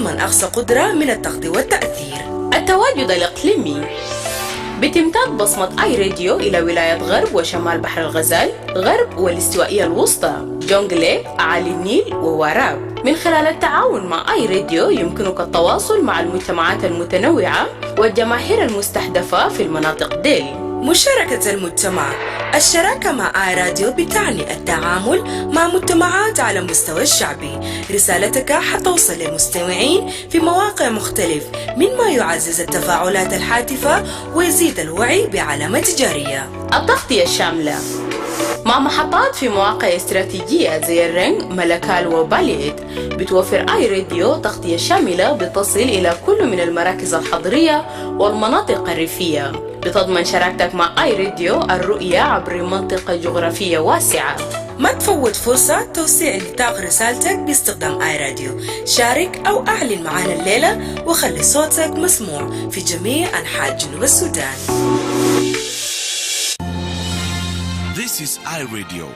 من أقصى قدرة من التغطية والتأثير. التواجد الإقليمي بتمتد بصمة آي راديو إلى ولاية غرب وشمال بحر الغزال، غرب والاستوائية الوسطى، جونغلي، أعالي النيل ووراب. من خلال التعاون مع آي راديو يمكنك التواصل مع المجتمعات المتنوعة والجماهير المستهدفة في المناطق ديل. مشاركة المجتمع. الشراكة مع آي راديو بتعني التعامل مع مجتمعات على المستوى الشعبي. رسالتك حتوصل للمستمعين في مواقع مختلف، مما يعزز التفاعلات الهاتفة ويزيد الوعي بعلامة تجارية. التغطية الشاملة مع محطات في مواقع استراتيجية زي الرنج، ملكال وباليد. بتوفر آي راديو تغطية شاملة بتصل إلى كل من المراكز الحضرية والمناطق الريفية. بتضمن شراكتك مع آي راديو الرؤية عبر منطقة جغرافية واسعة. ما تفوت فرصة توسيع نطاق رسالتك باستخدام آي راديو. شارك أو أعلن معنا الليلة وخلي صوتك مسموع في جميع أنحاء جنوب السودان. This is iRadio.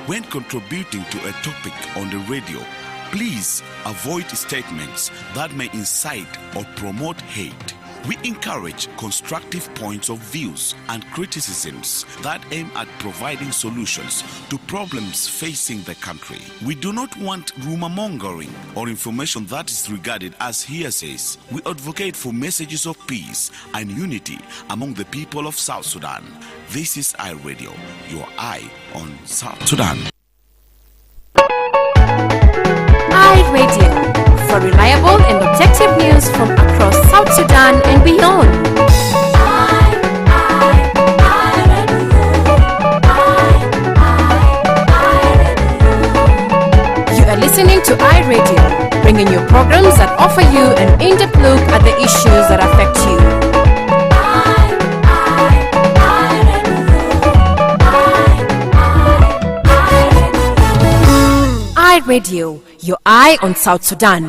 When contributing to a topic on the radio, please avoid statements that may incite or promote hate. We encourage constructive points of views and criticisms that aim at providing solutions to problems facing the country. We do not want rumor-mongering or information that is regarded as hearsays. We advocate for messages of peace and unity among the people of South Sudan. This is iRadio, your eye on South Sudan. iRadio, for reliable and objective news from across South Sudan and beyond. You are listening to iRadio, bringing you programs that offer you an in-depth look at the issues that affect you. iRadio, your eye on South Sudan.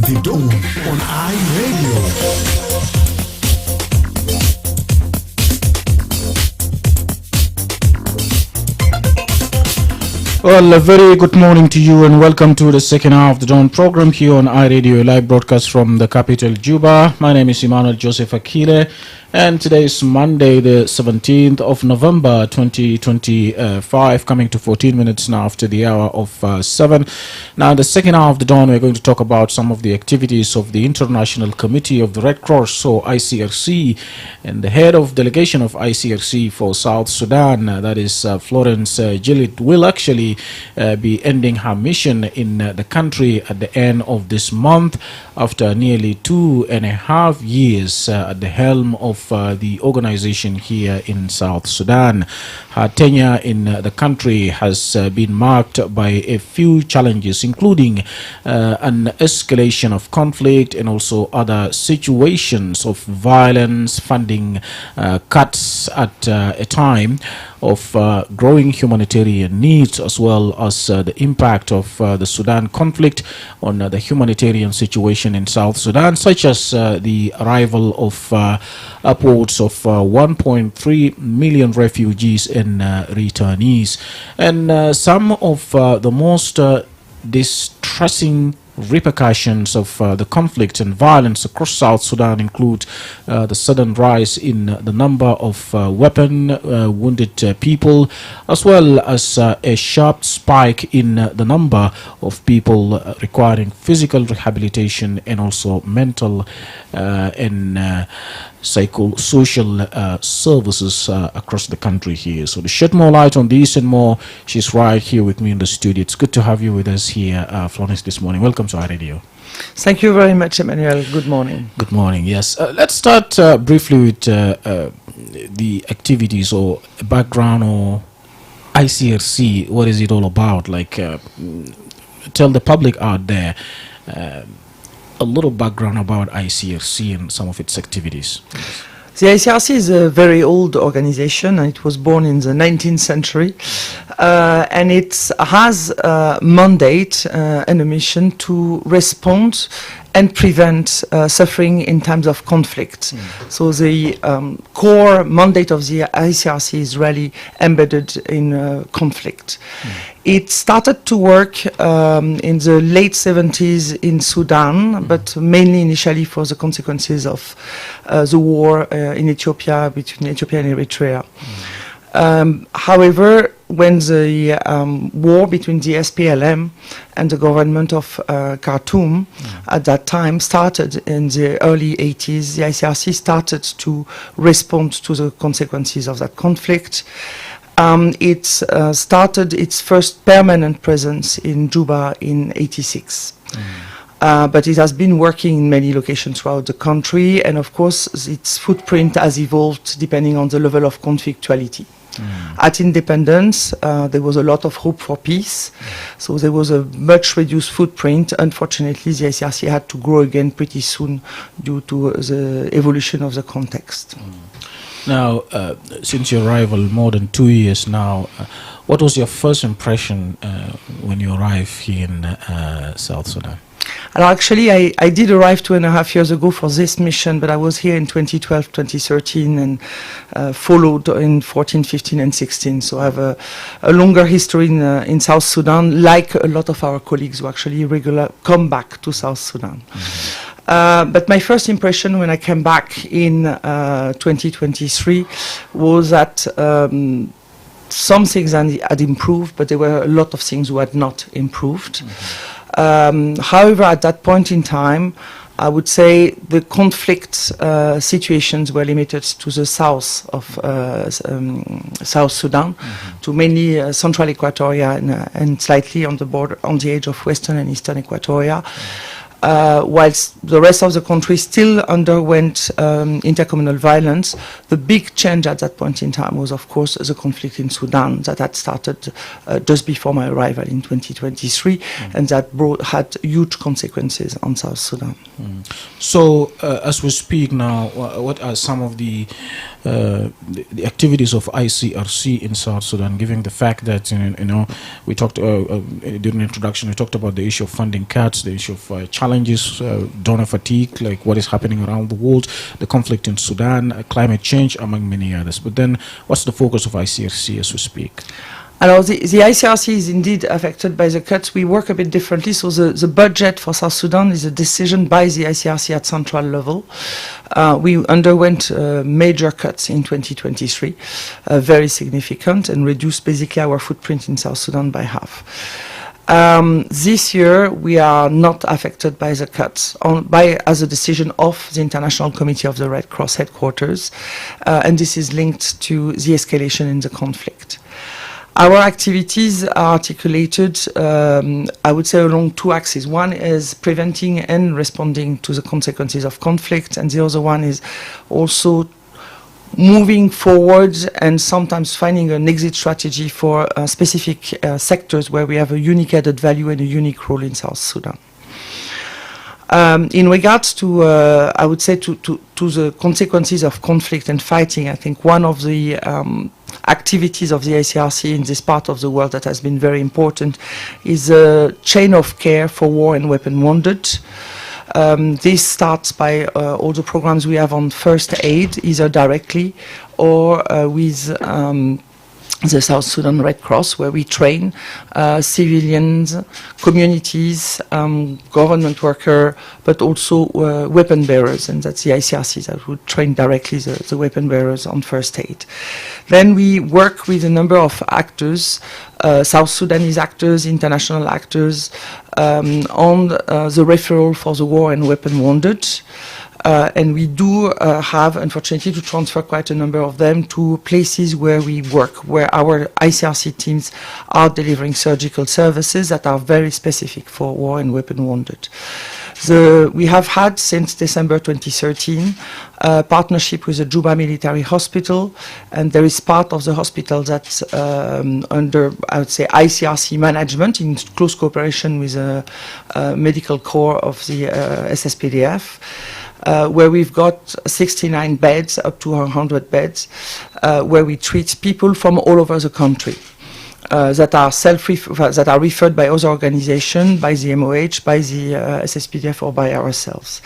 The Dawn on iRadio. Well, a very good morning to you and welcome to the second half of the Dawn program here on iRadio, a live broadcast from the capital, Juba. My name is Emmanuel J, Akile, and today is Monday, the 17th of November, 2025, coming to 14 minutes now after the hour of 7. Now, in the second half of the Dawn, we're going to talk about some of the activities of the International Committee of the Red Cross, so ICRC, and the head of delegation of ICRC for South Sudan, that is Florence Gillit, will actually be ending her mission in the country at the end of this month after nearly 2.5 years at the helm of the organization here in South Sudan. Her tenure in the country has been marked by a few challenges, including an escalation of conflict and also other situations of violence, funding cuts at a time of growing humanitarian needs, as well as the impact of the Sudan conflict on the humanitarian situation in South Sudan, such as the arrival of upwards of 1.3 million refugees and returnees. And some of the most distressing repercussions of the conflict and violence across South Sudan include the sudden rise in the number of wounded people, as well as a sharp spike in the number of people requiring physical rehabilitation and also mental and psychosocial services across the country here. So to shed more light on this and more, she's right here with me in the studio. It's good to have you with us here, Florence, this morning. Welcome to our radio. Thank you very much, Emmanuel. Good morning. Good morning. Yes. Let's start briefly with the activities or background or ICRC. What is it all about? Like, tell the public out there a little background about ICRC and some of its activities. The ICRC is a very old organization, and it was born in the 19th century and it has a mandate and a mission to respond and prevent suffering in times of conflict. So the core mandate of the ICRC is really embedded in conflict. It started to work in the late 70s in Sudan, but mainly initially for the consequences of the war in Ethiopia, between Ethiopia and Eritrea. However, when the war between the SPLM and the government of Khartoum at that time started in the early 80s, the ICRC started to respond to the consequences of that conflict. It started its first permanent presence in Juba in 86. But it has been working in many locations throughout the country, and of course its footprint has evolved depending on the level of conflictuality. At independence, there was a lot of hope for peace, so there was a much reduced footprint. Unfortunately, the ICRC had to grow again pretty soon due to the evolution of the context. Now, since your arrival, more than 2 years now, what was your first impression when you arrived here in South Sudan? And actually, I did arrive 2.5 years ago for this mission, but I was here in 2012, 2013, and followed in 14, 15, and 16. So I have a longer history in South Sudan, like a lot of our colleagues who actually come back to South Sudan. But my first impression when I came back in 2023 was that some things had improved, but there were a lot of things who had not improved. However, at that point in time, I would say the conflict situations were limited to the south of South Sudan, to mainly central Equatoria and slightly on the border, on the edge of western and eastern Equatoria. Whilst the rest of the country still underwent intercommunal violence, the big change at that point in time was, of course, the conflict in Sudan that had started just before my arrival in 2023, and that had huge consequences on South Sudan. So, as we speak now, what are some of the activities of ICRC in South Sudan, given the fact that, we talked during the introduction, we talked about the issue of funding cuts, the issue of challenges, donor fatigue, like what is happening around the world, the conflict in Sudan, climate change, among many others. But then, what's the focus of ICRC as we speak? The ICRC is indeed affected by the cuts. We work a bit differently. So the budget for South Sudan is a decision by the ICRC at central level. We underwent major cuts in 2023, very significant, and reduced basically our footprint in South Sudan by half. This year, we are not affected by the cuts as a decision of the International Committee of the Red Cross headquarters, and this is linked to the escalation in the conflict. Our activities are articulated, I would say, along two axes. One is preventing and responding to the consequences of conflict, and the other one is also moving forward and sometimes finding an exit strategy for specific sectors where we have a unique added value and a unique role in South Sudan. In regards to, I would say, to the consequences of conflict and fighting, I think one of the activities of the ICRC in this part of the world that has been very important is a chain of care for war and weapon wounded. This starts by all the programs we have on first aid, either directly or with the South Sudan Red Cross, where we train civilians, communities, government workers, but also weapon bearers, and that's the ICRC that would train directly the weapon bearers on first aid. Then we work with a number of actors, South Sudanese actors, international actors, on the referral for the war and weapon wounded. And we do have, unfortunately, to transfer quite a number of them to places where we work, where our ICRC teams are delivering surgical services that are very specific for war and weapon wounded. We have had, since December 2013, a partnership with the Juba Military Hospital, and there is part of the hospital that's under, I would say, ICRC management in close cooperation with the medical corps of the SSPDF. Where we've got 69 beds, up to 100 beds, where we treat people from all over the country. that are referred by other organizations, by the MOH, by the SSPDF, or by ourselves.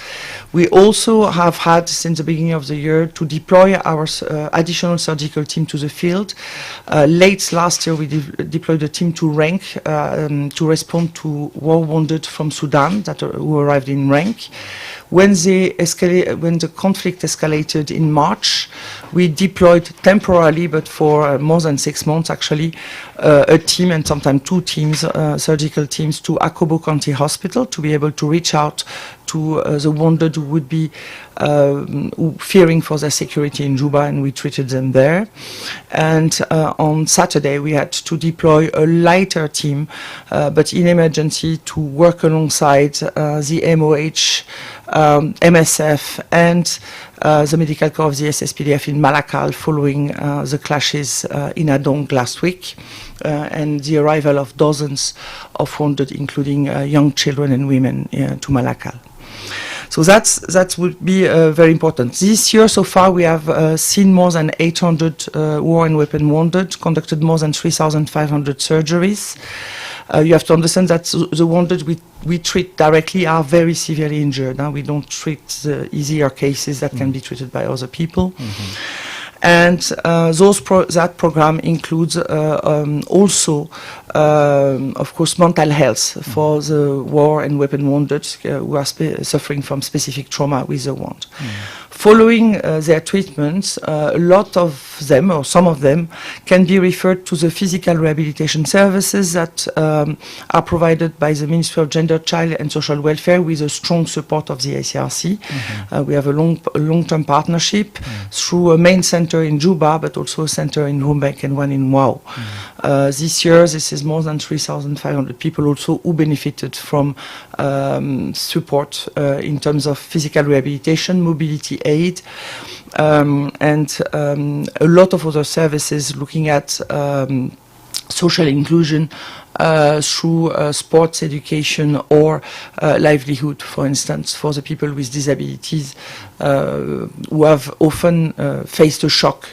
We also have had, since the beginning of the year, to deploy our additional surgical team to the field. Late last year, we deployed a team to Rank to respond to war wounded from Sudan who arrived in Rank. When the conflict escalated in March, we deployed temporarily, but for more than 6 months actually, a team and sometimes 2 teams, surgical teams, to Akobo County Hospital to be able to reach out to the wounded who would be fearing for their security in Juba, and we treated them there. And on Saturday we had to deploy a lighter team, but in emergency, to work alongside the MOH, MSF, and the medical corps of the SSPDF in Malakal following the clashes in Adong last week, and the arrival of dozens of wounded, including young children and women, to Malakal. So that would be very important. This year so far we have seen more than 800 war and weapon wounded, conducted more than 3,500 surgeries. You have to understand that the wounded we treat directly are very severely injured. We don't treat the easier cases that can be treated by other people. And that program includes also, of course, mental health for the war and weapon wounded who are suffering from specific trauma with the wound. Following their treatments, a lot of them, or some of them, can be referred to the physical rehabilitation services that are provided by the Ministry of Gender, Child and Social Welfare with a strong support of the ICRC. We have a long-term partnership through a main center in Juba, but also a center in Rumbek and one in Wau. This year, this is more than 3,500 people also who benefited from support in terms of physical rehabilitation, mobility aid, and a lot of other services looking at social inclusion through sports education or livelihood, for instance, for the people with disabilities who have often faced a shock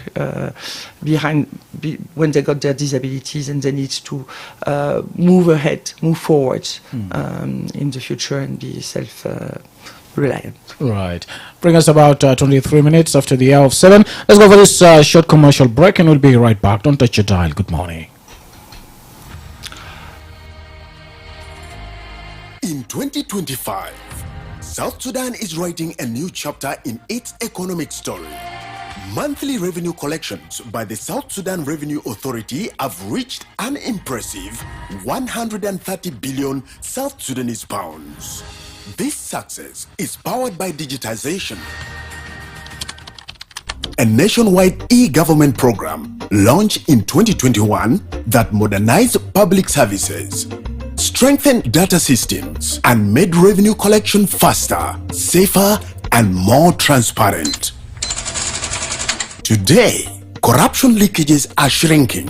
when they got their disabilities, and they need to move forward in the future and be self-reliant. Right. Bring us about 23 minutes after the hour of 7. Let's go for this short commercial break and we'll be right back. Don't touch your dial. Good morning. In 2025, South Sudan is writing a new chapter in its economic story. Monthly revenue collections by the South Sudan Revenue Authority have reached an impressive 130 billion South Sudanese pounds. This success is powered by digitization, a nationwide e-government program launched in 2021 that modernized public services, strengthened data systems, and made revenue collection faster, safer, and more transparent. Today, corruption leakages are shrinking,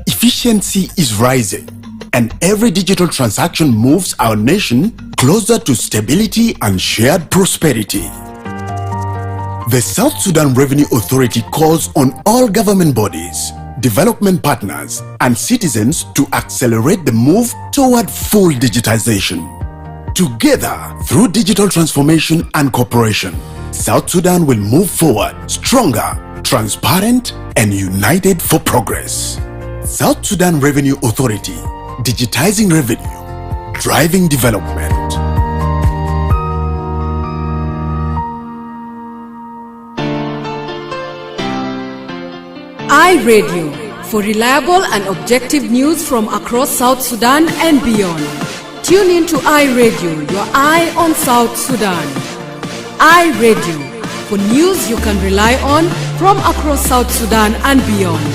efficiency is rising, and every digital transaction moves our nation closer to stability and shared prosperity. The South Sudan Revenue Authority calls on all government bodies, development partners, and citizens to accelerate the move toward full digitization. Together, through digital transformation and cooperation, South Sudan will move forward stronger, transparent, and united for progress. South Sudan Revenue Authority, digitizing revenue, driving development. iRadio, for reliable and objective news from across South Sudan and beyond. Tune in to iRadio, your eye on South Sudan. iRadio, for news you can rely on from across South Sudan and beyond.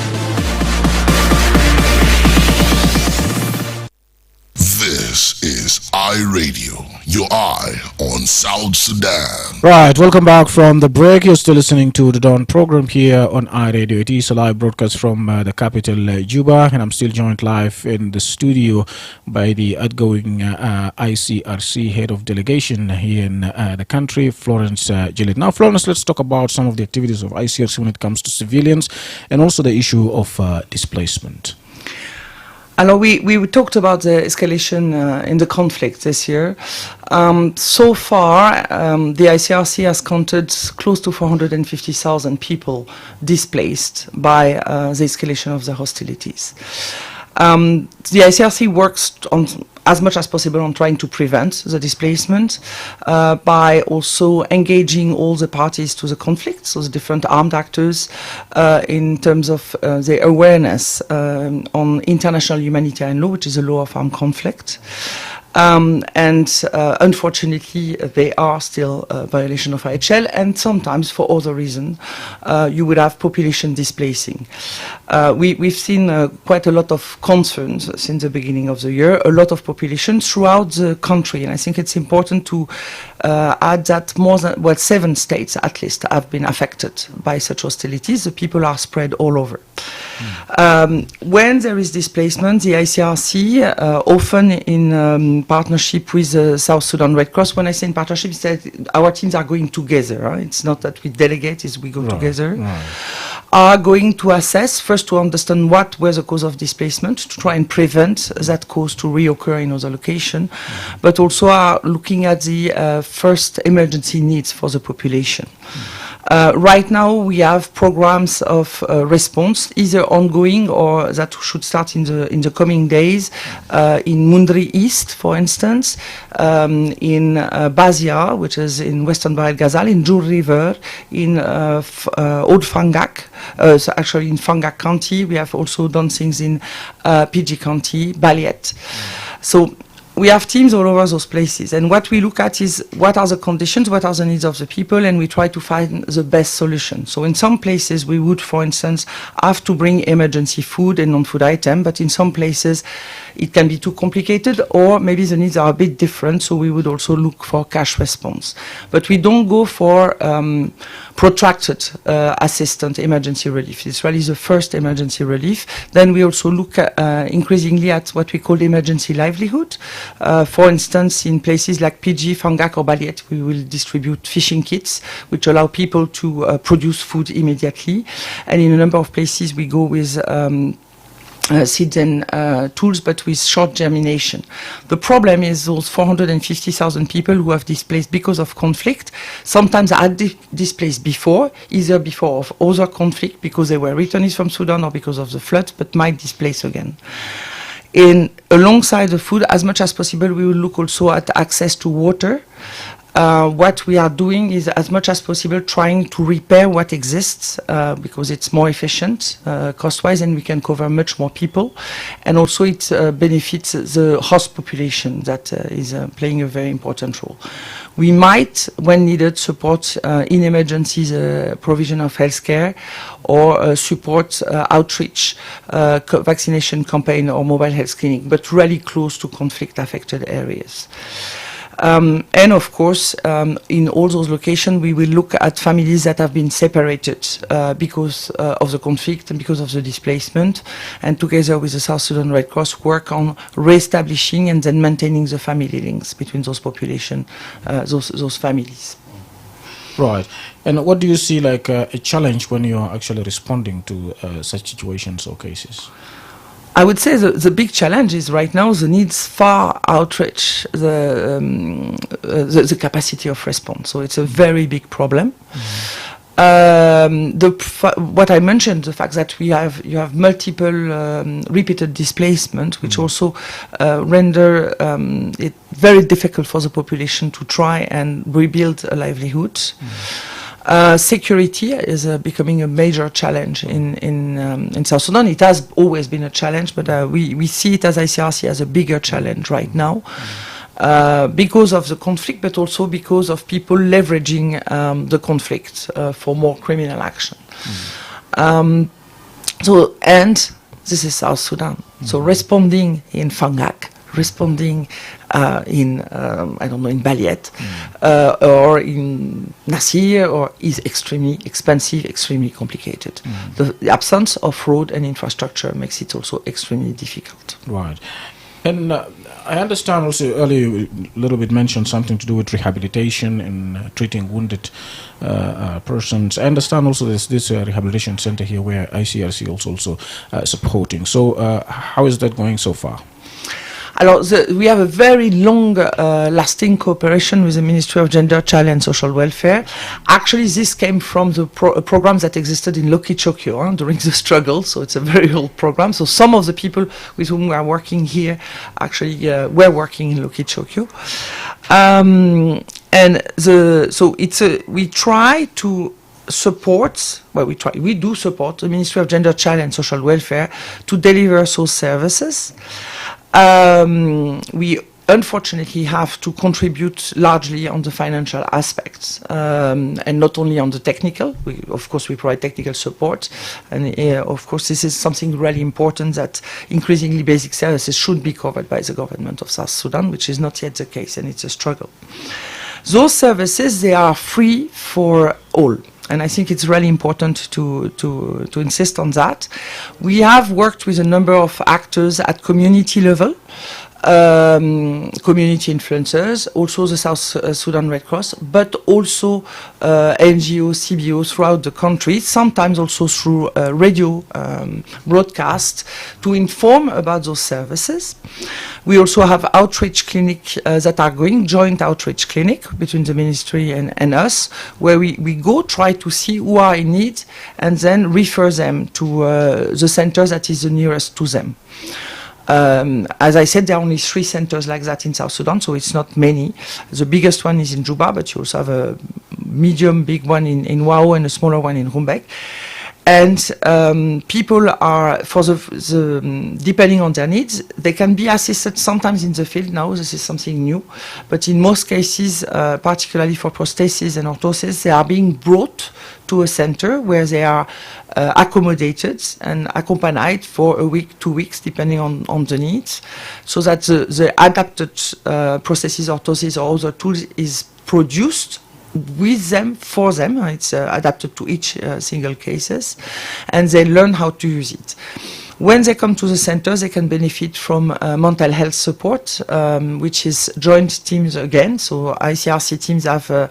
This is iRadio, your eye on South Sudan. Right, welcome back from the break. You're still listening to the Dawn program here on iRadio. It is a live broadcast from the capital, Juba, and I'm still joined live in the studio by the outgoing ICRC head of delegation here in the country, Florence Gillett. Now, Florence, let's talk about some of the activities of ICRC when it comes to civilians and also the issue of displacement. Alors, we talked about the escalation in the conflict this year. So far, the ICRC has counted close to 450,000 people displaced by the escalation of the hostilities. The ICRC works on as much as possible on trying to prevent the displacement by also engaging all the parties to the conflict, so the different armed actors, in terms of their awareness on international humanitarian law, which is a law of armed conflict. Unfortunately, they are still a violation of IHL, and sometimes for other reasons, you would have population displacing. We've seen quite a lot of concerns since the beginning of the year, a lot of population throughout the country, and I think it's important to add that more than, 7 states at least have been affected by such hostilities. The people are spread all over. When there is displacement, the ICRC, often in partnership with the South Sudan Red Cross, when I say in partnership, it's that our teams are going together. Right? It's not that we delegate, it's we go together. Are going to assess, first to understand what was the cause of displacement, to try and prevent that cause to reoccur in other location, but also are looking at the first emergency needs for the population. Right now, we have programs of response, either ongoing or that should start in the coming days. In Mundri East, for instance, in Bazia, which is in Western Bahr el Ghazal, in Jur River, in Old Fangak, so actually in Fangak County. We have also done things in PG County, Baliet. So we have teams all over those places, and what we look at is what are the conditions, what are the needs of the people, and we try to find the best solution. So in some places we would, for instance, have to bring emergency food and non-food items, but in some places it can be too complicated, or maybe the needs are a bit different, so we would also look for cash response. But we don't go for protracted assistant emergency relief. It's really the first emergency relief. Then we also look increasingly at what we call emergency livelihood. For instance, in places like PG, Fangak or Baliet, we will distribute fishing kits, which allow people to produce food immediately. And in a number of places we go with seeds and tools, but with short germination. The problem is those 450,000 people who have displaced because of conflict, sometimes are displaced before, either before of other conflict because they were returnees from Sudan or because of the floods, but might displace again. Alongside the food, as much as possible, we will look also at access to water. What we are doing is, as much as possible, trying to repair what exists because it's more efficient cost-wise, and we can cover much more people. And also it benefits the host population that is playing a very important role. We might, when needed, support in emergencies provision of healthcare or support outreach, vaccination campaign or mobile health clinic, but really close to conflict-affected areas. And of course, in all those locations, we will look at families that have been separated because of the conflict and because of the displacement, and together with the South Sudan Red Cross, work on re-establishing and then maintaining the family links between those population, those families. Right. And what do you see like a challenge when you are actually responding to such situations or cases? I would say the big challenge is right now the needs far outreach the capacity of response. So it's a very big problem. What I mentioned, the fact that you have multiple repeated displacement, which also render it very difficult for the population to try and rebuild a livelihood. Security is becoming a major challenge in South Sudan. It has always been a challenge, but we see it as ICRC as a bigger challenge right now because of the conflict, but also because of people leveraging the conflict for more criminal action. And this is South Sudan. So responding in Fangak, responding in Baliet or in Nasir is extremely expensive, extremely complicated. The absence of road and infrastructure makes it also extremely difficult. Right. And I understand also earlier you a little bit mentioned something to do with rehabilitation and treating wounded persons. I understand also there's this rehabilitation center here where ICRC also supporting. So how is that going so far? Alors, we have a very long-lasting cooperation with the Ministry of Gender, Child and Social Welfare. Actually, this came from the programs that existed in Lokichokyo during the struggle, so it's a very old program. So some of the people with whom we are working here actually were working in Lokichokyo. We try to support, we do support the Ministry of Gender, Child and Social Welfare to deliver those services. We unfortunately have to contribute largely on the financial aspects and not only on the technical. Of course, we provide technical support, and of course, this is something really important, that increasingly basic services should be covered by the government of South Sudan, which is not yet the case, and it's a struggle. Those services, they are free for all. And I think it's really important to insist on that. We have worked with a number of actors at community level, community influencers, also the South Sudan Red Cross, but also NGOs, CBOs throughout the country, sometimes also through radio broadcast to inform about those services. We also have outreach clinics that are going, joint outreach clinic between the ministry and us, where we go try to see who are in need and then refer them to the center that is the nearest to them. As I said, there are only 3 centers like that in South Sudan, so it's not many. The biggest one is in Juba, but you also have a medium big one in Wao and a smaller one in Rumbek. And people are, depending on their needs, they can be assisted sometimes in the field. Now this is something new, but in most cases, particularly for prosthesis and orthosis, they are being brought to a center where they are accommodated and accompanied for a week, 2 weeks, depending on the needs, so that the adapted prosthesis, orthosis, or other tools is produced with them, for them. It's adapted to each single cases, and they learn how to use it. When they come to the center, they can benefit from mental health support, which is joint teams again. So ICRC teams have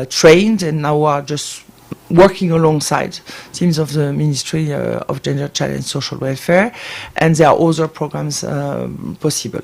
trained and now are just working alongside teams of the Ministry of Gender, Child and Social Welfare, and there are other programs possible.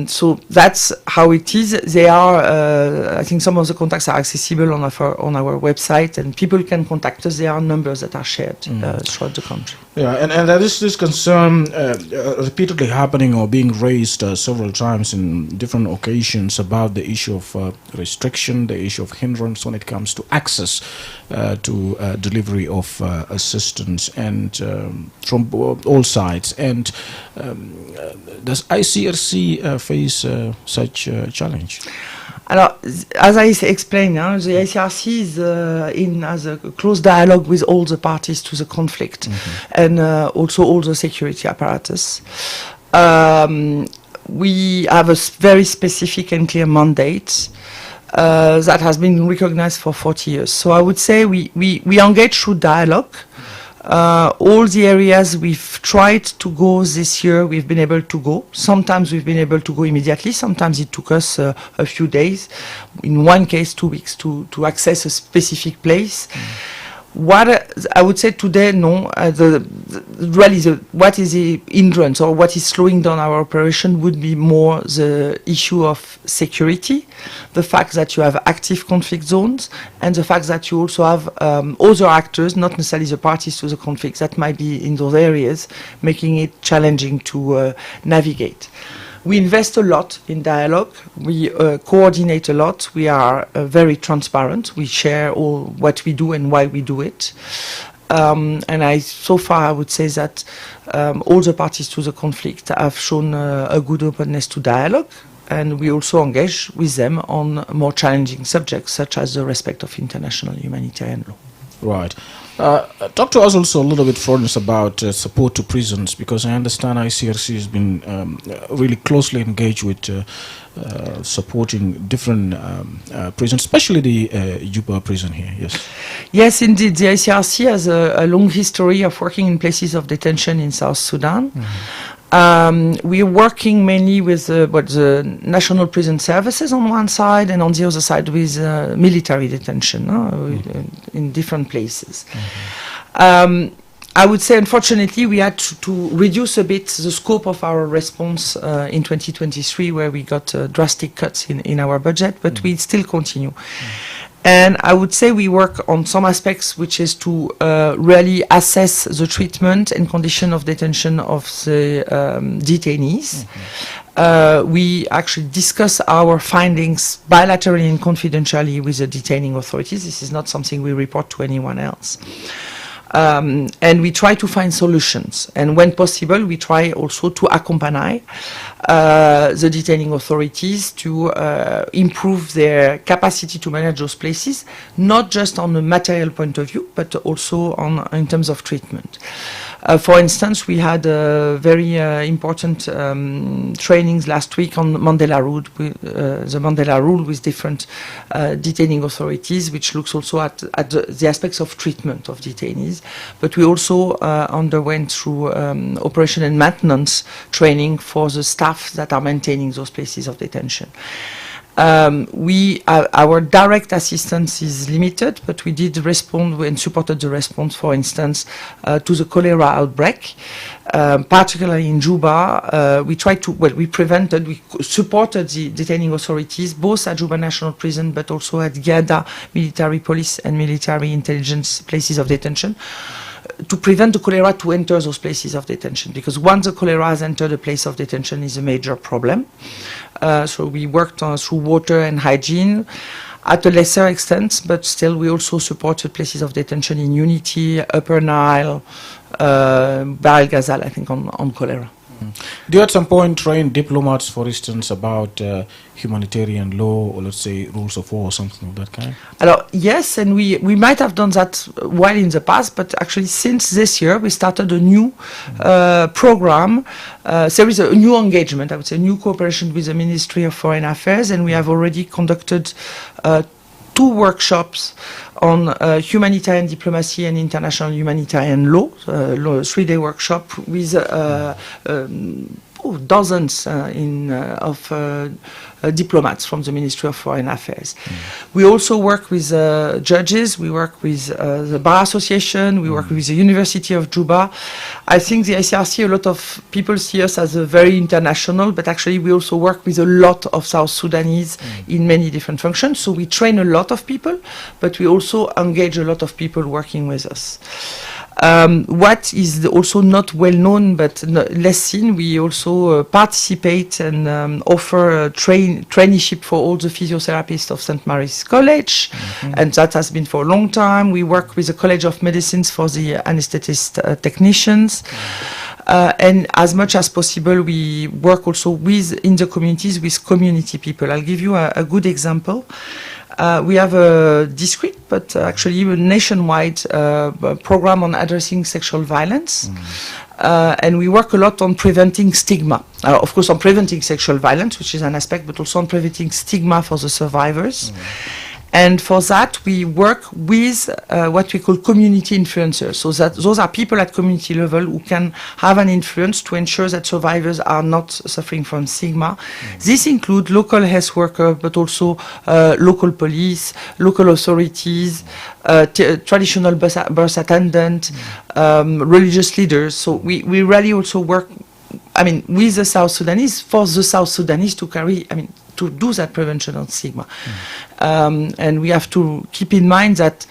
So that's how it is. They are, I think some of the contacts are accessible on our website, and people can contact us. There are numbers that are shared throughout the country. Yeah, and there is this concern repeatedly happening or being raised several times in different occasions about the issue of restriction, the issue of hindrance when it comes to access to delivery of assistance, and from all sides. And does ICRC face such a challenge? Alors, as I explained, the ICRC is has a close dialogue with all the parties to the conflict, and also all the security apparatus. We have a very specific and clear mandate that has been recognized for 40 years. So I would say we engage through dialogue. All the areas we've tried to go this year, we've been able to go. Sometimes we've been able to go immediately. Sometimes it took us a few days. In one case, 2 weeks to access a specific place. What I would say today, no, what is the hindrance or what is slowing down our operation would be more the issue of security, the fact that you have active conflict zones, and the fact that you also have other actors, not necessarily the parties to the conflict, that might be in those areas, making it challenging to navigate. We invest a lot in dialogue. We coordinate a lot. We are very transparent. We share all what we do and why we do it. And so far I would say that all the parties to the conflict have shown a good openness to dialogue. And we also engage with them on more challenging subjects, such as the respect of international humanitarian law. Right. Talk to us also a little bit, Florence, about support to prisons, because I understand ICRC has been really closely engaged with supporting different prisons, especially the Juba prison here. Yes. Yes, indeed. The ICRC has a long history of working in places of detention in South Sudan. We're working mainly with the National Prison Services on one side, and on the other side with military detention in different places. I would say, unfortunately, we had to reduce a bit the scope of our response in 2023, where we got drastic cuts in our budget, but we still continue. And I would say we work on some aspects, which is to really assess the treatment and condition of detention of the detainees. We actually discuss our findings bilaterally and confidentially with the detaining authorities. This is not something we report to anyone else. And we try to find solutions. And when possible, we try also to accompany the detaining authorities to improve their capacity to manage those places, not just on a material point of view, but also in terms of treatment. For instance, we had very important trainings last week on Mandela the Mandela Rule with different detaining authorities, which looks also at the aspects of treatment of detainees. But we also underwent through operation and maintenance training for the staff that are maintaining those places of detention. Our direct assistance is limited, but we did respond and supported the response, for instance, to the cholera outbreak, particularly in Juba. We supported the detaining authorities, both at Juba National Prison, but also at Gada Military Police and Military Intelligence places of detention, to prevent the cholera to enter those places of detention, because once the cholera has entered a place of detention is a major problem. So we worked through water and hygiene at a lesser extent, but still we also supported places of detention in Unity, Upper Nile, Bahr el Ghazal, I think, on cholera. Do you at some point train diplomats, for instance, about humanitarian law, or let's say rules of war or something of that kind? Yes, and we might have done that well in the past, but actually since this year we started a new program. There is a new engagement, I would say, new cooperation with the Ministry of Foreign Affairs, and we have already conducted 2 workshops on humanitarian diplomacy and international humanitarian law, 3-day workshop with dozens of diplomats from the Ministry of Foreign Affairs. We also work with judges, we work with the Bar Association, we work with the University of Juba. I think the ICRC, a lot of people see us as a very international, but actually we also work with a lot of South Sudanese in many different functions. So we train a lot of people, but we also engage a lot of people working with us. What is also not well known but less seen, we also participate and offer traineeship for all the physiotherapists of St. Mary's College, and that has been for a long time. We work with the College of Medicines for the anesthetist technicians. And as much as possible, we work also in the communities with community people. I'll give you a good example. We have a discrete, but actually a nationwide program on addressing sexual violence. And we work a lot on preventing stigma. Of course, on preventing sexual violence, which is an aspect, but also on preventing stigma for the survivors. And for that, we work with what we call community influencers. So that those are people at community level who can have an influence to ensure that survivors are not suffering from stigma. This includes local health workers, but also local police, local authorities, traditional birth attendants, religious leaders. So we really also work, with the South Sudanese, for the South Sudanese to do that prevention of stigma. And we have to keep in mind that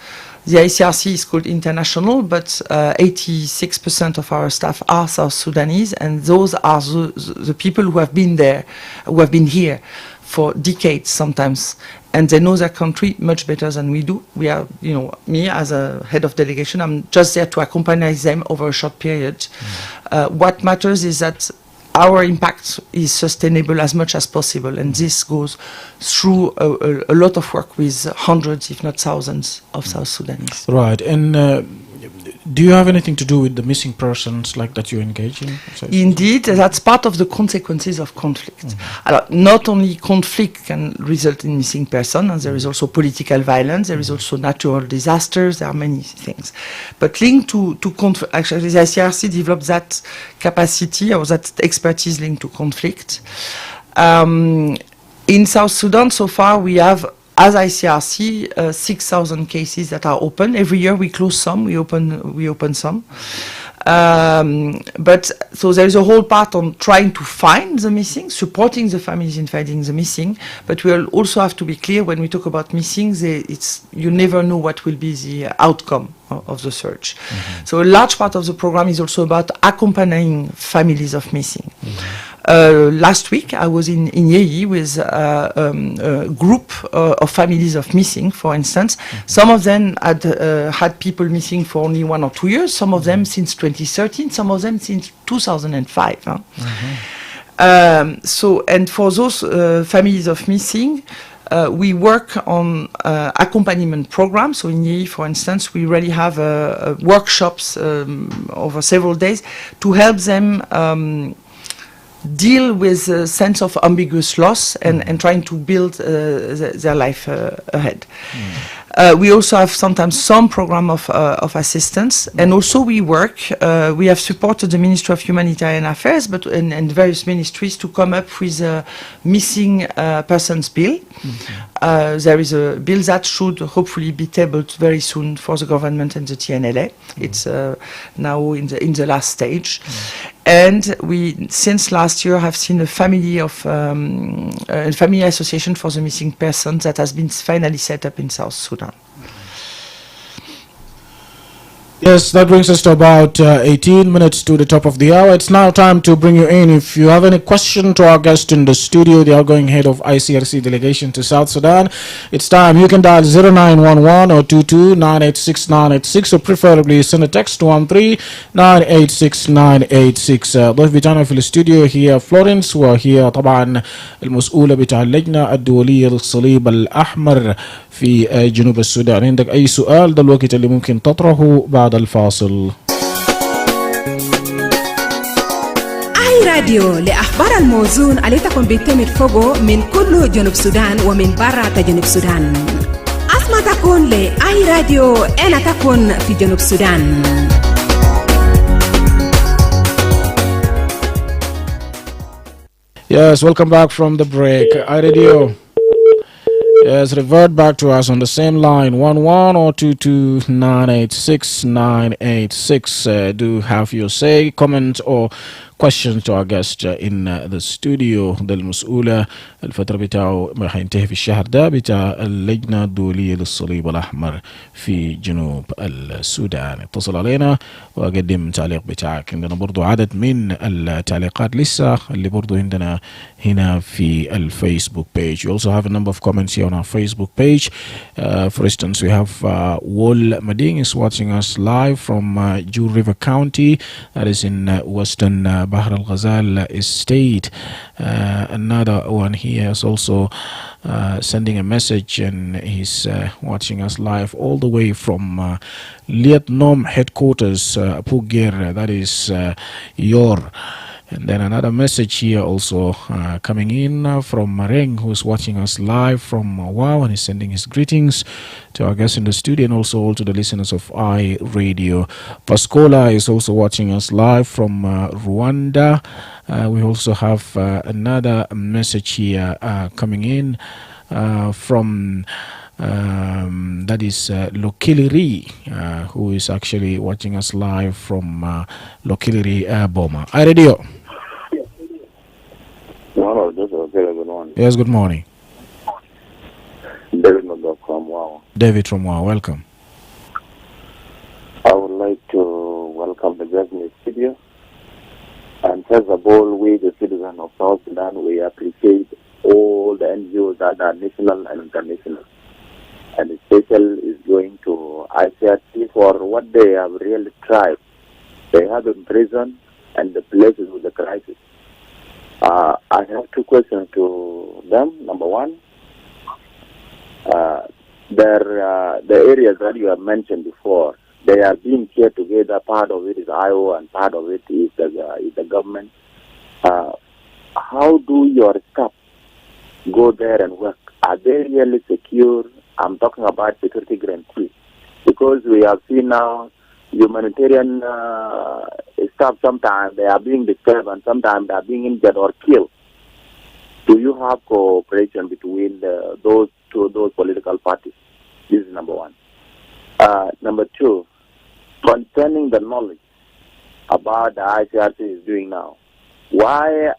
the ICRC is called international, but 86% of our staff are South Sudanese, and those are the people who have been there, who have been here for decades sometimes, and they know their country much better than we do. We are, me as a head of delegation, I'm just there to accompany them over a short period. What matters is that our impact is sustainable as much as possible, and this goes through a lot of work with hundreds, if not thousands, of South Sudanese. Right, and Do you have anything to do with the missing persons like that you engage in? Indeed, that's part of the consequences of conflict. Not only conflict can result in missing persons, and there is also political violence, there is also natural disasters, there are many things. But linked to conflict, actually the ICRC developed that capacity or that expertise linked to conflict. In South Sudan, so far, we have, as ICRC, 6,000 cases that are open. Every year we close some, we open some. But so there is a whole part on trying to find the missing, supporting the families in finding the missing. But we will also have to be clear when we talk about missing, you never know what will be the outcome of the search. So a large part of the program is also about accompanying families of missing. Last week, I was in Yei with a group of families of missing, for instance. Some of them had people missing for only 1 or 2 years, some of them since 2013, some of them since 2005. And for those families of missing, we work on accompaniment programs. So in Yei, for instance, we really have workshops over several days to help them deal with a sense of ambiguous loss and trying to build their life ahead. We also have sometimes some program of assistance, and also we work. We have supported the Ministry of Humanitarian Affairs, and various ministries to come up with a missing persons bill. There is a bill that should hopefully be tabled very soon for the government and the TNLA. It's now in the last stage. And we, since last year, have seen a family association for the missing persons that has been finally set up in South Sudan. Yes, that brings us to about 18 minutes to the top of the hour. It's now time to bring you in. If you have any question to our guest in the studio, the outgoing head of ICRC delegation to South Sudan, it's time. You can dial 0911 or 22-986-986, or preferably send a text to 13-986-986. ضيف بتاعنا في الاستوديو هي فلورنس، وهي طبعا المسؤولة بتاع اللجنة الدولية للصليب الأحمر في جنوب السودان. عندك أي سؤال؟ ده الوقت اللي ممكن تطرحه بعد الفاصل. اي راديو لأخبار الموزون اللي تكون بيتمت فوقه من كل جنوب السودان ومن برا جنوب السودان. اسمع تكون لأي راديو أنا تكون في جنوب السودان. Yes, welcome back from the break. iRadio. Yes, revert back to us on the same line, 11 or 22-986-986. Do have your say, comment, or questions to our guest in the studio. ده المسؤولة الفترة بتاعه حينتهي في الشهر ده بتاع اللجنة الدولية للصليب الأحمر في جنوب السودان. اتصل علينا وقدم تعليق بتاعك. عندنا برضو عدد من التعليقات لسه اللي برضو عندنا هنا في الفيسبوك page. We also have a number of comments here on our Facebook page. For instance, we have Wol Mading is watching us live from Ju River County, that is in western Bahr al-Ghazal estate. Another one here is also sending a message, and he's watching us live all the way from Lietnom headquarters, Pugir, that is Yor. And then another message here also coming in from Mareng, who's watching us live from Wow, and he's sending his greetings to our guests in the studio and also all to the listeners of iRadio. Pascola is also watching us live from Rwanda. We also have another message here coming in from that is Lokiliri, who is actually watching us live from Lokiliri, Boma. iRadio. Yes, good morning. David from Wow. David from Wow, welcome. I would like to welcome the guest in the studio. And first of all, we, the citizens of South Sudan, we appreciate all the NGOs that are national and international. And special is going to ICRC for what they have really tried. They have imprisoned and the places with the crisis. I have two questions to them. Number one, the areas that you have mentioned before, They are being shared together. Part of it is IO and part of it is the government. How do your staff go there and work? Are they really secure? I'm talking about security guarantee. Because we have seen now humanitarian staff, sometimes they are being disturbed and sometimes they are being injured or killed. Do you have cooperation between those political parties? This is number one. Number two, concerning the knowledge about the ICRC is doing now, why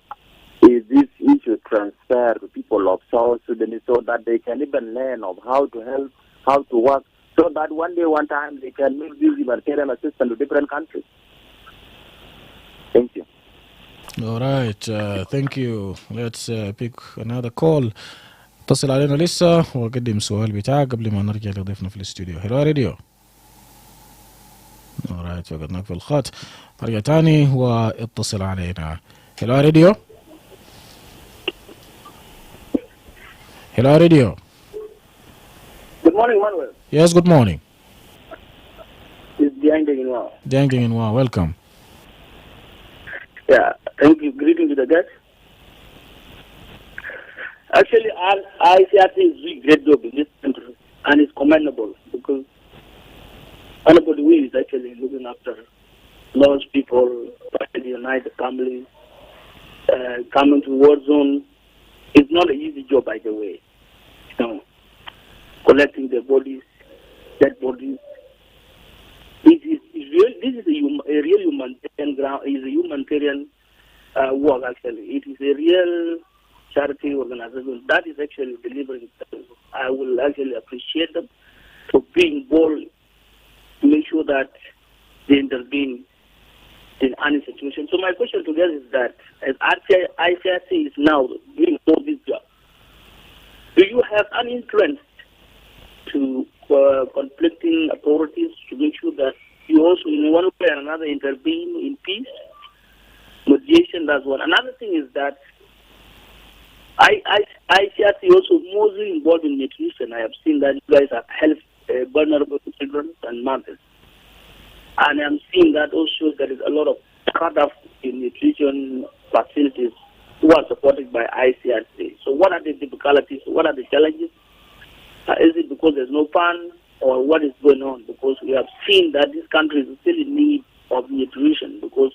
is this issue transferred to people of South Sudan so that they can even learn of how to help, how to work, so that one day, one time, they can make this humanitarian assistance to different countries? Thank you. All right, thank you. Let's pick another call. اتصل علينا لسه وقدم سؤال بتاعك قبل ما نرجع لضيفنا في الاستوديو. هلو راديو. alright فقدناك في الخط. نرجع تاني واتصل علينا. هلو راديو. هلو راديو. Good morning, Manuel. Yes, good morning. It's Diang Inwa. Diang Inwa, welcome. Yeah, thank you. Greeting to the guests. Actually, ICRC is doing a great job in this country, and it's commendable because anybody who is actually looking after lost people, trying to unite the families, coming to war zone. It's not an easy job, by the way. You know, collecting the bodies, dead bodies. This is a real humanitarian ground. Is a humanitarian work. Actually, it is a real charity organization that is actually delivering. I will actually appreciate them for being bold to make sure that they intervene in any situation. So my question to them is that as ICRC is now doing all this job, do you have any influence to conflicting authorities to make sure that you also in one way or another intervene in peace? Mediation, that's one. Another thing is that ICRC also mostly involved in nutrition. I have seen that you guys have helped vulnerable children and mothers. And I'm seeing that also there is a lot of cut-off in nutrition facilities who are supported by ICRC. So what are the difficulties? What are the challenges? Is it because there's no fund or what is going on? Because we have seen that this country is still in need of nutrition because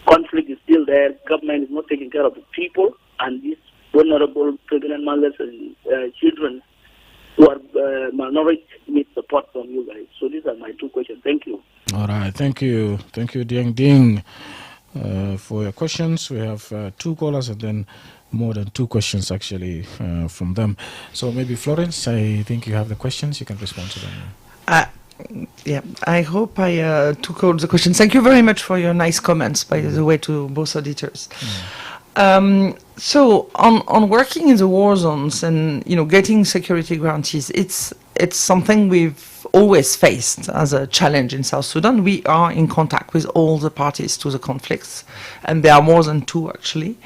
conflict is still there. Government is not taking care of the people and these vulnerable pregnant mothers and children who are minority need support from you guys. So these are my two questions. Thank you. All right, thank you. Thank you, Diang Ding, for your questions. We have two callers and then more than two questions actually from them. So maybe Florence, I think you have the questions. You can respond to them. Yeah, I hope I took all the questions. Thank you very much for your nice comments, by the way, to both auditors. So on working in the war zones and getting security guarantees, it's something we've always faced as a challenge in South Sudan. We are in contact with all the parties to the conflicts, and there are more than two actually.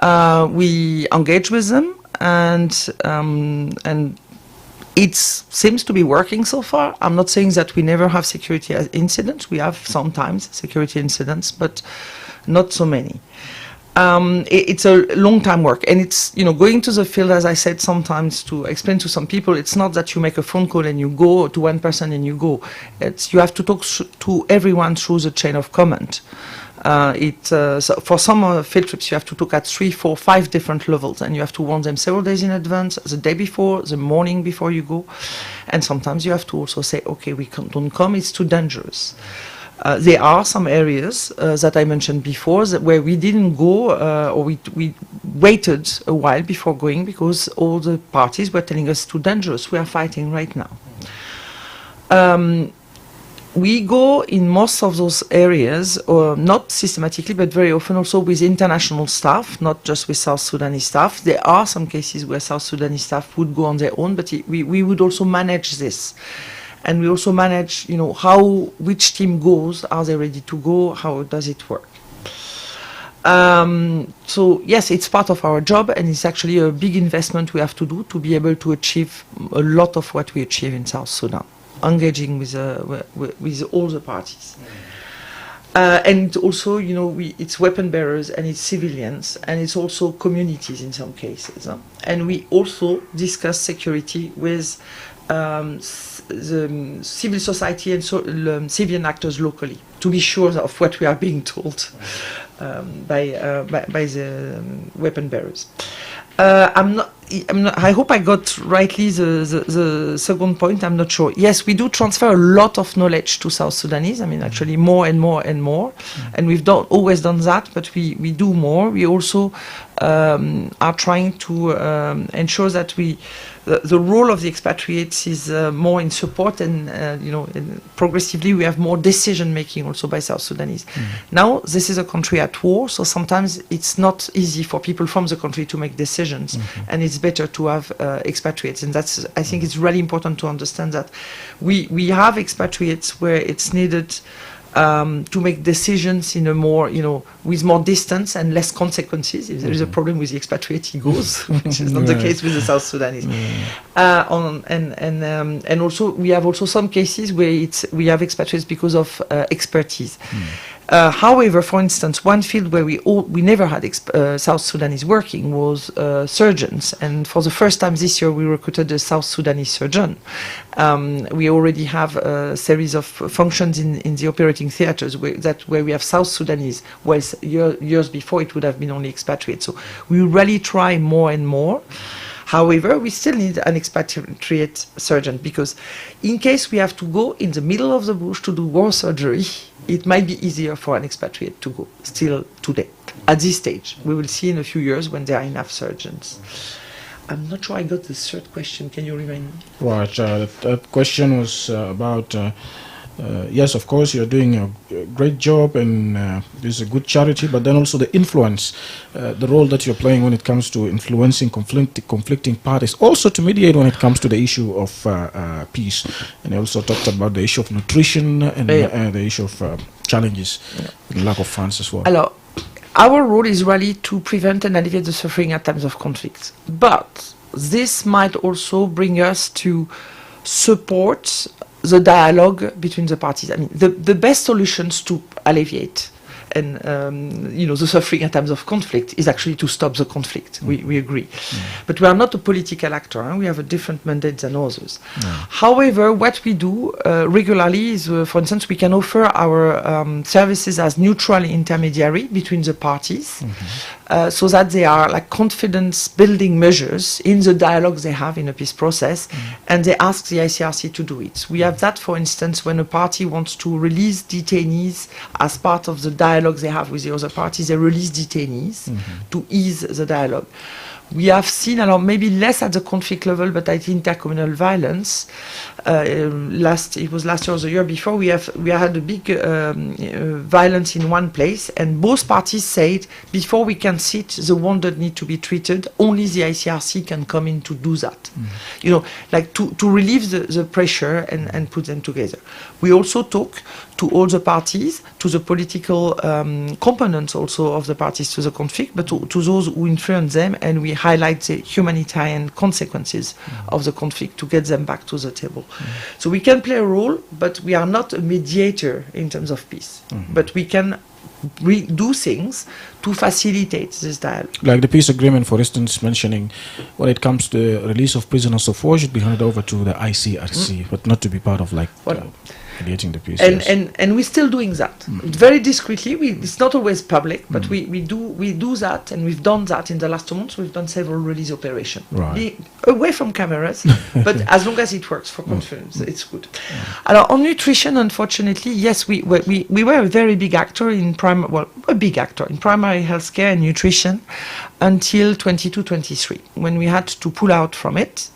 We engage with them, and it seems to be working so far. I'm not saying that we never have security incidents. We have sometimes security incidents, but not so many. It's a long-time work, and it's going to the field, as I said sometimes to explain to some people. It's not that you make a phone call and you go to one person and you go. You have to talk to everyone through the chain of command. So for some field trips, you have to talk at 3, 4, 5 different levels, and you have to warn them several days in advance, the day before, the morning before you go, and sometimes you have to also say, okay, we don't come, it's too dangerous. There are some areas that I mentioned before where we didn't go or we waited a while before going because all the parties were telling us too dangerous. We are fighting right now. We go in most of those areas, or not systematically, but very often also with international staff, not just with South Sudanese staff. There are some cases where South Sudanese staff would go on their own, but we would also manage this. And we also manage, which team goes, are they ready to go, how does it work? So yes, it's part of our job, and it's actually a big investment we have to do to be able to achieve a lot of what we achieve in South Sudan. engaging with all the parties. And also, it's weapon bearers and it's civilians and it's also communities in some cases. And we also discuss security with the civil society and civilian actors locally to be sure of what we are being told by the weapon bearers. I hope I got rightly the second point. I'm not sure. Yes, we do transfer a lot of knowledge to South Sudanese. I mean, actually more and more and more. And we've always done that, but we do more. We also are trying to ensure that the role of the expatriates is more in support and, and progressively we have more decision making also by South Sudanese. Now, this is a country at war, so sometimes it's not easy for people from the country to make decisions, and it's better to have expatriates. And that's, I think it's really important to understand that we have expatriates where it's needed to make decisions in a more, with more distance and less consequences. If there is a problem with the expatriate, he goes, which is not the case with the South Sudanese. And also, we have also some cases where we have expatriates because of expertise. However, for instance, one field where we never had South Sudanese working was surgeons, and for the first time this year we recruited a South Sudanese surgeon. We already have a series of functions in the operating theatres where we have South Sudanese, whereas years before it would have been only expatriates. So we really try more and more. However, we still need an expatriate surgeon because in case we have to go in the middle of the bush to do war surgery, it might be easier for an expatriate to go still today. At this stage, we will see in a few years when there are enough surgeons. I'm not sure I got the third question. Can you remind me? Right. That question was about, yes, of course, you're doing a great job and this is a good charity, but then also the influence, the role that you're playing when it comes to influencing conflicting parties, also to mediate when it comes to the issue of peace. And you also talked about the issue of nutrition and the issue of challenges, lack of funds as well. Alors, our role is really to prevent and alleviate the suffering at times of conflict. But this might also bring us to support the dialogue between the parties. I mean, the best solutions to alleviate and the suffering at times of conflict is actually to stop the conflict. We agree. But we are not a political actor. We have a different mandate than others. However, what we do regularly is, for instance, we can offer our services as neutral intermediary between the parties, so that they are like confidence building measures in the dialogue they have in a peace process, and they ask the ICRC to do it. We have that, for instance, when a party wants to release detainees as part of the dialogue they have with the other parties, they release detainees to ease the dialogue. We have seen, maybe less at the conflict level, but at intercommunal violence. It was last year or the year before. We had a big violence in one place, and both parties said before we can sit, the wounded need to be treated. Only the ICRC can come in to do that. To relieve the pressure and put them together. We also talk to all the parties, to the political components also of the parties to the conflict, but to those who influence them, and we highlight the humanitarian consequences of the conflict to get them back to the table. So we can play a role, but we are not a mediator in terms of peace. But we can do things to facilitate this dialogue. Like the peace agreement, for instance, mentioning when it comes to the release of prisoners of war should be handed over to the ICRC, but not to be part of mediating the peace. And we're still doing that very discreetly. It's not always public, but we do that, and we've done that in the last 2 months. We've done several release operations, away from cameras, but as long as it works for conference, it's good. On nutrition, unfortunately, yes, we were a very big actor in primary healthcare and nutrition until 22-23, when we had to pull out from it.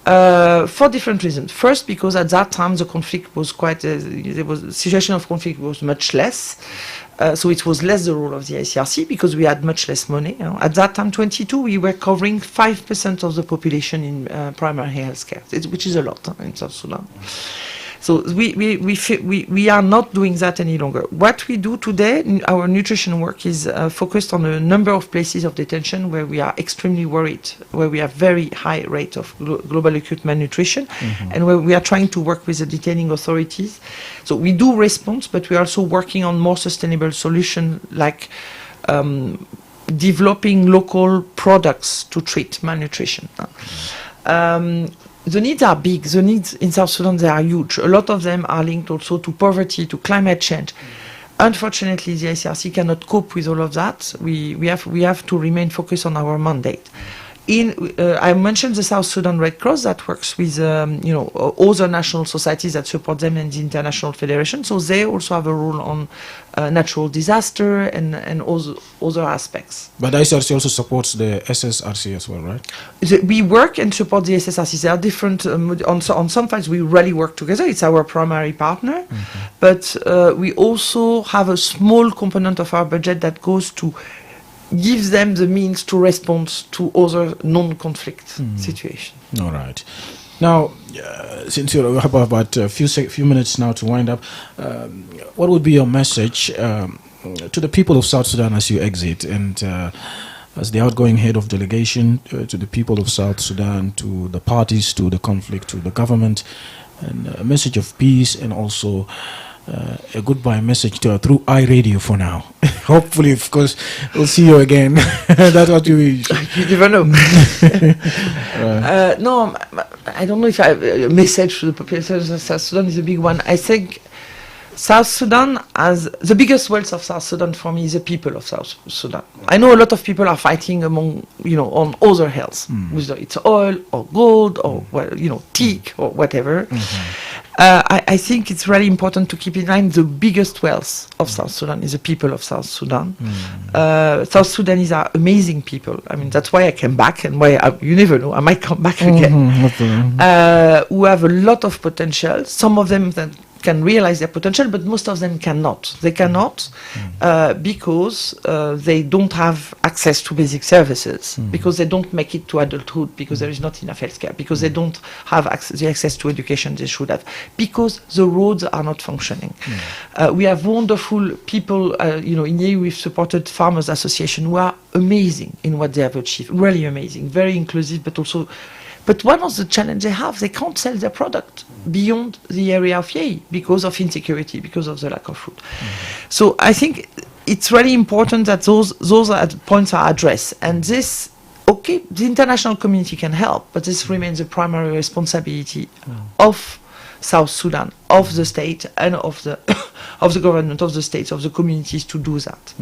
For different reasons. First, because at that time the conflict was the situation of conflict was much less, so it was less the role of the ICRC because we had much less money. At that time, 22, we were covering 5% of the population in primary health care, which is a lot in South Sudan. So we are not doing that any longer. What we do today, our nutrition work is focused on a number of places of detention where we are extremely worried, where we have very high rate of global acute malnutrition, and where we are trying to work with the detaining authorities. So we do response, but we are also working on more sustainable solutions like developing local products to treat malnutrition. The needs are big. The needs in South Sudan, they are huge. A lot of them are linked also to poverty, to climate change. Unfortunately, the ICRC cannot cope with all of that. We have to remain focused on our mandate. I mentioned the South Sudan Red Cross that works with other national societies that support them and the International Federation. So they also have a role on natural disaster and other aspects. But ICRC also supports the SSRC as well, right? We work and support the SSRC. They are different. On some files, we really work together. It's our primary partner. But we also have a small component of our budget that goes to gives them the means to respond to other non-conflict situations. All right. Now, since you have about a few minutes now to wind up, what would be your message to the people of South Sudan as you exit, and as the outgoing head of delegation, to the people of South Sudan, to the parties, to the conflict, to the government, and a message of peace, and also a goodbye message through iRadio for now. Hopefully, of course, we'll see you again. That's what you never know. No, I don't know if a message to the population of South Sudan is a big one. I think South Sudan, as the biggest wealth of South Sudan for me, is the people of South Sudan. I know a lot of people are fighting on other hills, whether it's oil or gold or teak or whatever. I think it's really important to keep in mind the biggest wealth of South Sudan is the people of South Sudan. South Sudanese are amazing people. I mean, that's why I came back, and why you never know, I might come back again. Who have a lot of potential. Some of them that can realize their potential, but most of them cannot. They cannot because they don't have access to basic services, because they don't make it to adulthood, because there is not enough healthcare, because they don't have the access to education they should have, because the roads are not functioning. We have wonderful people, in here we've supported Farmers Association who are amazing in what they have achieved, really amazing, very inclusive, but one of the challenges they have, they can't sell their product beyond the area of Yei because of insecurity, because of the lack of food. So I think it's really important that those points are addressed. And this, the international community can help, but this remains a primary responsibility of South Sudan, of the state, and of the government, of the states, of the communities to do that.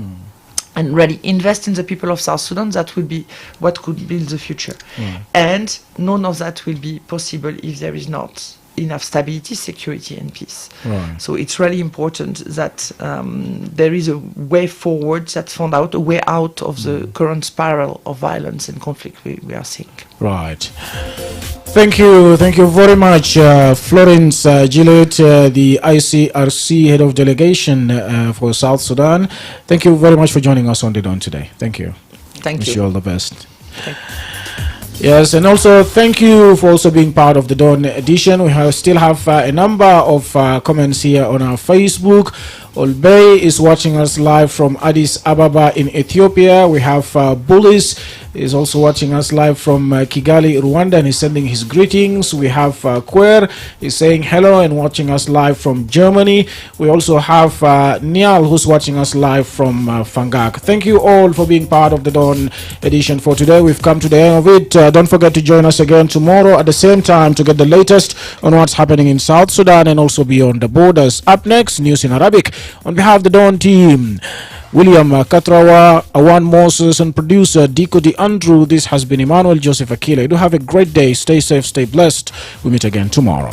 And really invest in the people of South Sudan. That will be what could build the future. And none of that will be possible if there is not enough stability, security, and peace. So it's really important that there is a way forward that's found out, a way out of the current spiral of violence and conflict we are seeing. Right. Thank you very much, Florence Gillett, the ICRC head of delegation for South Sudan. Thank you very much for joining us on the Dawn today. Thank you. Wish you all the best. Yes, and also thank you for also being part of the Dawn edition. We still have a number of comments here on our Facebook. Olbey is watching us live from Addis Ababa in Ethiopia. We have Bullis is also watching us live from Kigali, Rwanda, and he's sending his greetings. We have Quer is saying hello and watching us live from Germany. We also have Niall who's watching us live from Fangak. Thank you all for being part of the Dawn edition for today. We've come to the end of it. Don't forget to join us again tomorrow at the same time to get the latest on what's happening in South Sudan and also beyond the borders. Up next, news in Arabic. On behalf of the Dawn team, William Katrawa, Awan Moses, and producer Diko Di Andrew, this has been Emmanuel Joseph Akile. Do have a great day. Stay safe, stay blessed. We meet again tomorrow.